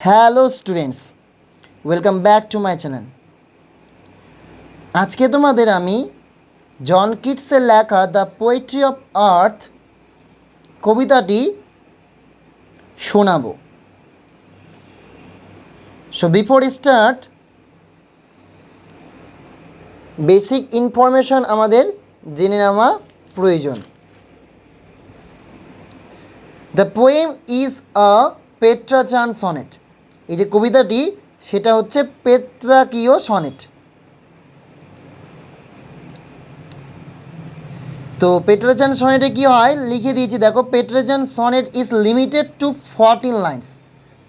Hello students, welcome back to my channel. আজকে তোমাদের আমি জন কিটসের লেখা দ্য পোয়েট্রি অফ আর্থ কবিতাটি শোনাবো। So before start, basic information আমাদের জেনে নেওয়া প্রয়োজন। The poem is a Petrarchan sonnet. এই যে কবিতাটি সেটা হচ্ছে পেট্রাকীয় সনেট। তো পেট্রাচান সনেটে কী হয় লিখে দিয়েছি, দেখো। Petrarchan sonnet is limited to 14 lines.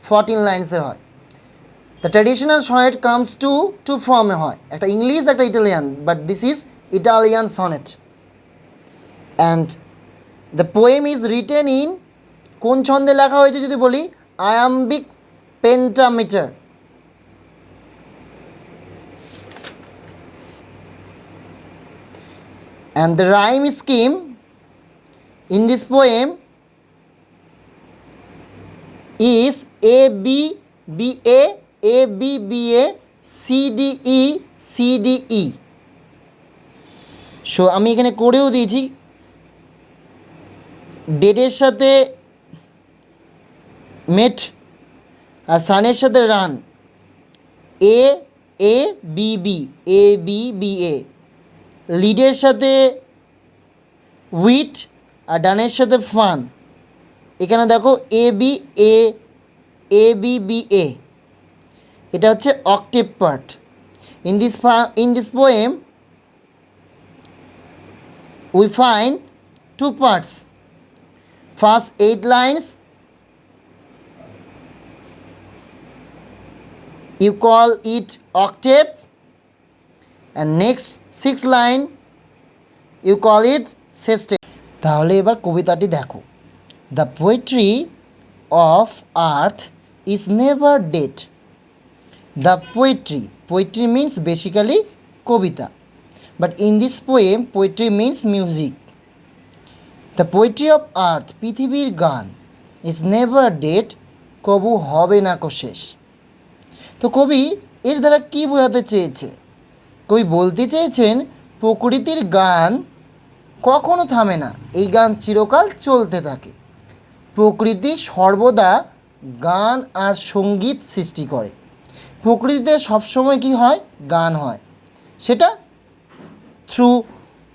14 লাইন্সের হয়। The traditional sonnet comes two ফর্মে হয়, একটা ইংলিশ একটা Italian, but this is Italian sonnet. And the poem is written in কোন ছন্দে লেখা হয়েছে যদি বলি, iambic pentameter. And the rhyme scheme in this poem is A B B A A B B A C D E C D E. So আমি এখানে করেও দিয়েছি, ডেডের সাথে মেট আর সানের সাথে run, A A B B A B B A, লিডের সাথে উইট আর ডানের সাথে ফান। এখানে দেখো A B A B B A, এটা হচ্ছে octave part. In this poem we find two parts. First 8 lines you call it octave, and next 6 line you call it sestet. তাহলে এবার কবিতাটি দেখো। The poetry of earth is never dead. The poetry means basically কবিতা, but in this poem poetry means music. The poetry of earth পৃথিবীর গান is never dead, কবু হবে না কো শেষ। তো কবি এর দ্বারা কী বোঝাতে চেয়েছে? কবি বলতে চেয়েছেন প্রকৃতির গান কখনো থামে না, এই গান চিরকাল চলতে থাকে। প্রকৃতি সর্বদা গান আর সঙ্গীত সৃষ্টি করে। প্রকৃতিতে সবসময় কী হয়? গান হয়। সেটা থ্রু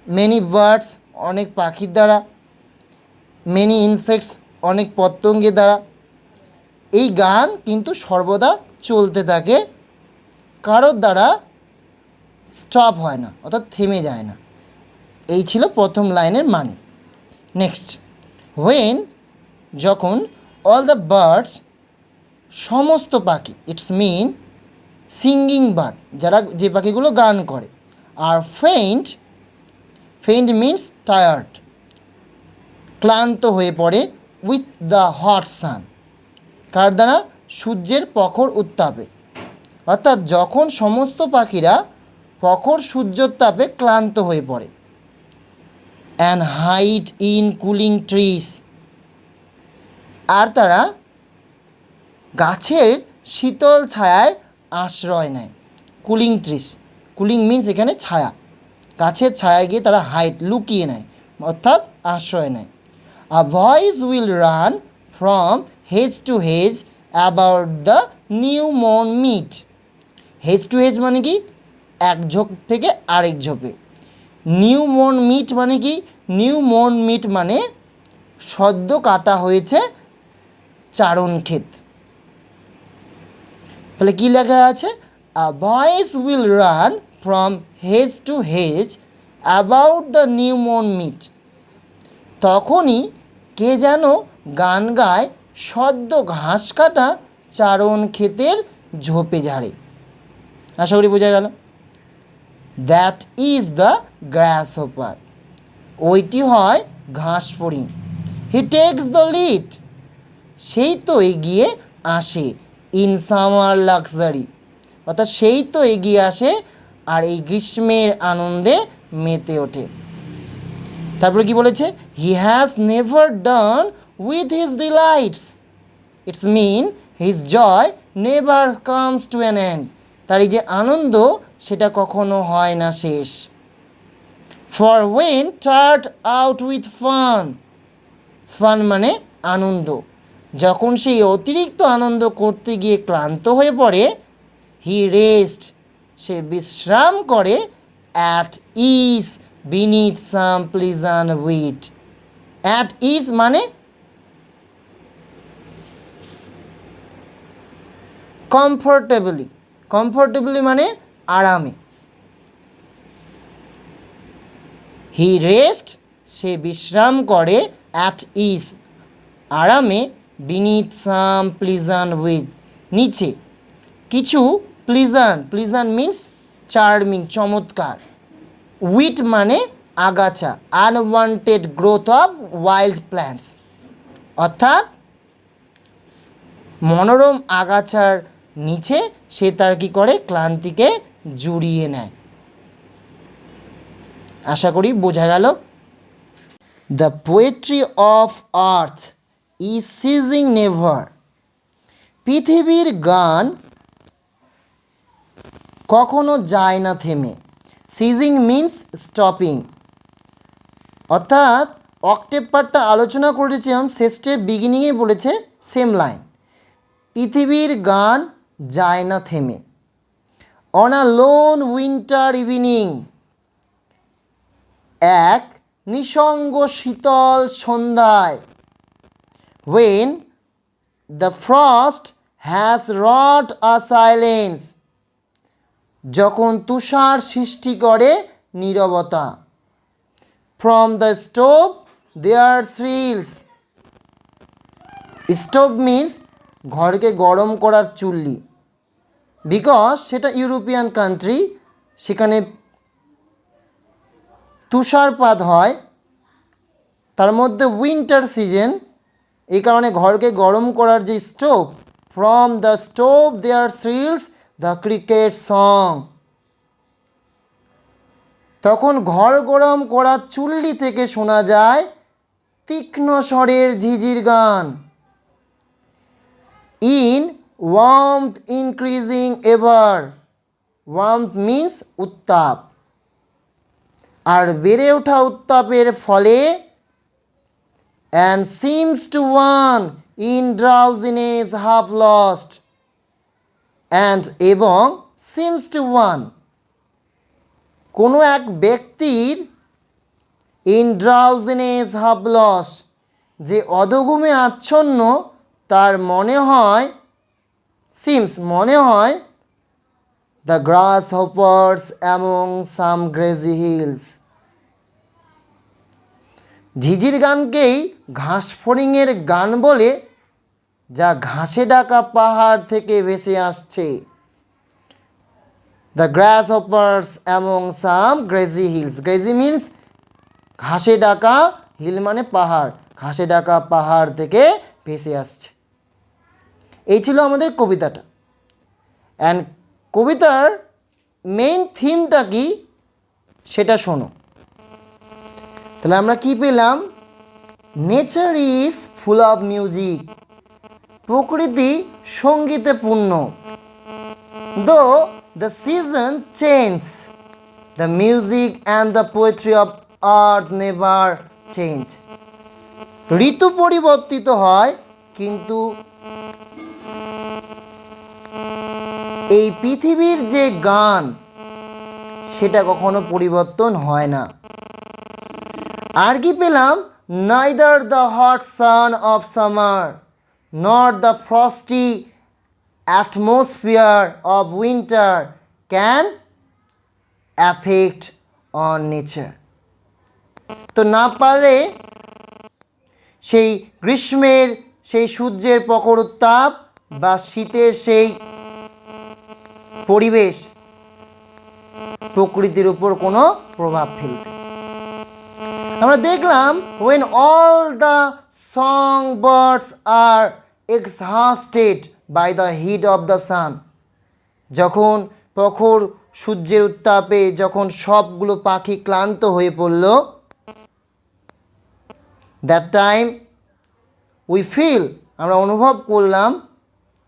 মেনি বার্ডস, অনেক পাখির দ্বারা, মেনি ইনসেক্টস, অনেক পতঙ্গের দ্বারা। এই গান কিন্তু সর্বদা চলতে থাকে, কারোর দ্বারা স্টপ হয় না, অর্থাৎ থেমে যায় না। এই ছিল প্রথম লাইনের মানে। নেক্সট, হোয়েন যখন, অল দ্য বার্ডস সমস্ত পাখি, ইটস মিন সিঙ্গিং বার্ড, যারা যে পাখিগুলো গান করে। আর ফেইন্ট মিন্স টায়ার্ড, ক্লান্ত হয়ে পড়ে। উইথ দ্য হট সান, কার দ্বারা? সূর্যের প্রখর উত্তাপে। অর্থাৎ যখন সমস্ত পাখিরা প্রখর সূর্যের তাপে ক্লান্ত হয়ে পড়ে। And hide in cooling trees, আর তারা গাছের শীতল ছায়ায় আশ্রয় নেয়। কুলিং ট্রিজ, কুলিং মিন্স এখানে ছায়া, গাছের ছায়ায় গিয়ে তারা হাইড, লুকিয়ে নেয়, অর্থাৎ আশ্রয় নেয়। A voice will run from hedge to hedge about the new মর্ন মিট। হেজ টু হেজ মানে কি? এক ঝোপ থেকে আরেক ঝোপে। নিউ মর্ন মিট মানে কি? নিউ মর্ন মিট মানে সদ্য কাটা হয়েছে চারণ ক্ষেত। তাহলে কী লেখা আছে? A voice will run from hedge to hedge about the new মর্ন মিট। তখনই কে যেন গান গায় সদ্য ঘাস কাটা চারণ ক্ষেতের ঝোপে ঝাড়ে। আশা করি বোঝা গেল। That is the grass hopper, ওইটি হয় ঘাস ফড়িং। হি টেক্স দ্য লিড, সেই তো এগিয়ে আসে। ইন সামার লাক্সারি, অর্থাৎ সেই তো এগিয়ে আসে আর এই গ্রীষ্মের আনন্দে মেতে ওঠে। তারপরে কি বলেছে? He has never done with his delights, it's mean his joy never comes to an end, তার এই যে আনন্দ সেটা কখনো হয় না শেষ। For when tired out with fun, fun মানে আনন্দ, যখন সেই অতিরিক্ত আনন্দ করতে গিয়ে ক্লান্ত হয়ে পড়ে, হি রেস্ট, সে বিশ্রাম করে, at ease beneath some pleasant weed. At ease মানে কমফোর্টেবলি, কমফোর্টেবলি মানে আরামে। হি রেস্ট, সে বিশ্রাম করে, অ্যাট ইজ আরামে, বিনিথ সাম প্লিজান উইথ নিচে কিছু প্লিজান, প্লিজান মিন্স চার্মিং চমৎকার, উইট মানে আগাছা, unwanted growth of wild plants, অর্থাৎ মনোরম আগাছার নিচে সে তার কী করে, ক্লান্তিকে জুড়িয়ে নেয়। আশা করি বোঝা গেল। The poetry of earth is seizing never, পৃথিবীর গান কখনো যায় না থেমে। সিজিং মিন্স স্টপিং, অর্থাৎ অক্টেভ পার্টটা আলোচনা করেছিলাম শেষে বিগিনিংয়ে বলেছে সেম লাইন, পৃথিবীর গান যায় না থেমে। On a loan winter evening, এক নিঃসঙ্গ শীতল সন্ধ্যায়, when the frost has wrought a silence, যখন তুষার সৃষ্টি করে নীরবতা, from the stove there thrills, stove means ঘরকে গরম করার চুল্লি, বিকজ সেটা ইউরোপিয়ান কান্ট্রি, সেখানে তুষারপাত হয়, তার মধ্যে উইন্টার সিজন, এই কারণে ঘরকে গরম করার যে stove, from the stove there thrills the cricket song, তখন ঘর গরম করার চুল্লি থেকে শোনা যায় তীক্ষ্ণ স্বরের ঝিঝির গান। In warmth increasing ever, warmth means উত্তাপ, আর বেড়ে ওঠা উত্তাপের ফলে, and seems to one in drowsiness half lost, and এবং seems to one কোনো এক ব্যক্তির, in drowsiness half lost যে অধোঘুমে আচ্ছন্ন, তার মনে হয়, seems মনে হয়, the grasshoppers among some grassy hills, ঝিঝির গানকেই ঘাসফড়িংয়ের গান বলে, যা ঘাসে ঢাকা পাহাড় থেকে ভেসে আসছে। The grasshoppers among some grassy hills, grassy means ঘাসে ঢাকা, হিল মানে পাহাড়, ঘাসে ঢাকা পাহাড় থেকে ভেসে আসছে। এই ছিল আমাদের কবিতাটা। অ্যান্ড কবিতার মেইন থিমটা কি সেটা শোনো। তাহলে আমরা কি পেলাম, nature is full of music, প্রকৃতি সঙ্গীতে পূর্ণ, though the season change, the music and the poetry of earth never change, ঋতু পরিবর্তিত হয় কিন্তু এই পৃথিবীর যে গান সেটা কখনো পরিবর্তন হয় না। আর কি পেলাম, neither the hot sun of summer nor the frosty atmosphere of winter can affect on nature, তো না পারে সেই গ্রীষ্মের সেই সূর্যের প্রখর উত্তাপ বা শীতের সেই পরিবেশ প্রকৃতির উপর কোনো প্রভাব ফেলতে। আমরা দেখলাম when all the songbirds are exhausted by the heat of the sun, যখন প্রখর সূর্যের উত্তাপে যখন সবগুলো পাখি ক্লান্ত হয়ে পড়ল, that time we feel, আমরা অনুভব করলাম,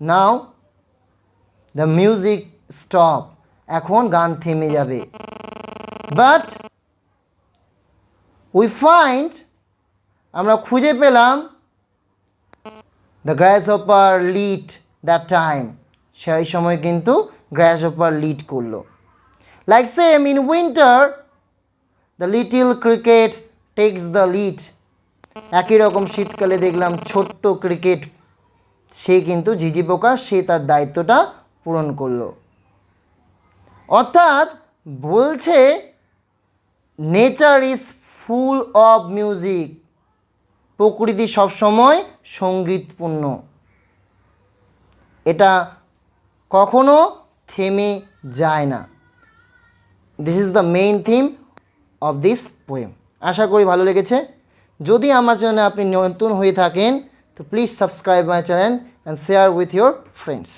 now দ্য মিউজিক স্টপ, এখন গান থেমে যাবে। বাট উই ফাইন্ড, আমরা খুঁজে পেলাম, দ্য গ্রাসহপার লিড দ্যাট টাইম, সেই সময় কিন্তু গ্রাসহপার লিড করলো। Like same in winter the little cricket text the lead, একই রকম শীতকালে দেখলাম ছোট্ট ক্রিকেট, সে কিন্তু ঝিঝি পোকা, সে তার দায়িত্বটা পূরণ করলো। অর্থাৎ বলছে nature is full of music, প্রকৃতি সবসময় সঙ্গীতপূর্ণ, এটা কখনো থেমে যায় না। This is the main theme of this poem. আশা করি ভালো লেগেছে। যদি আমার চ্যানেলে আপনি নতুন হয়ে থাকেন তো please subscribe my channel and share with your friends.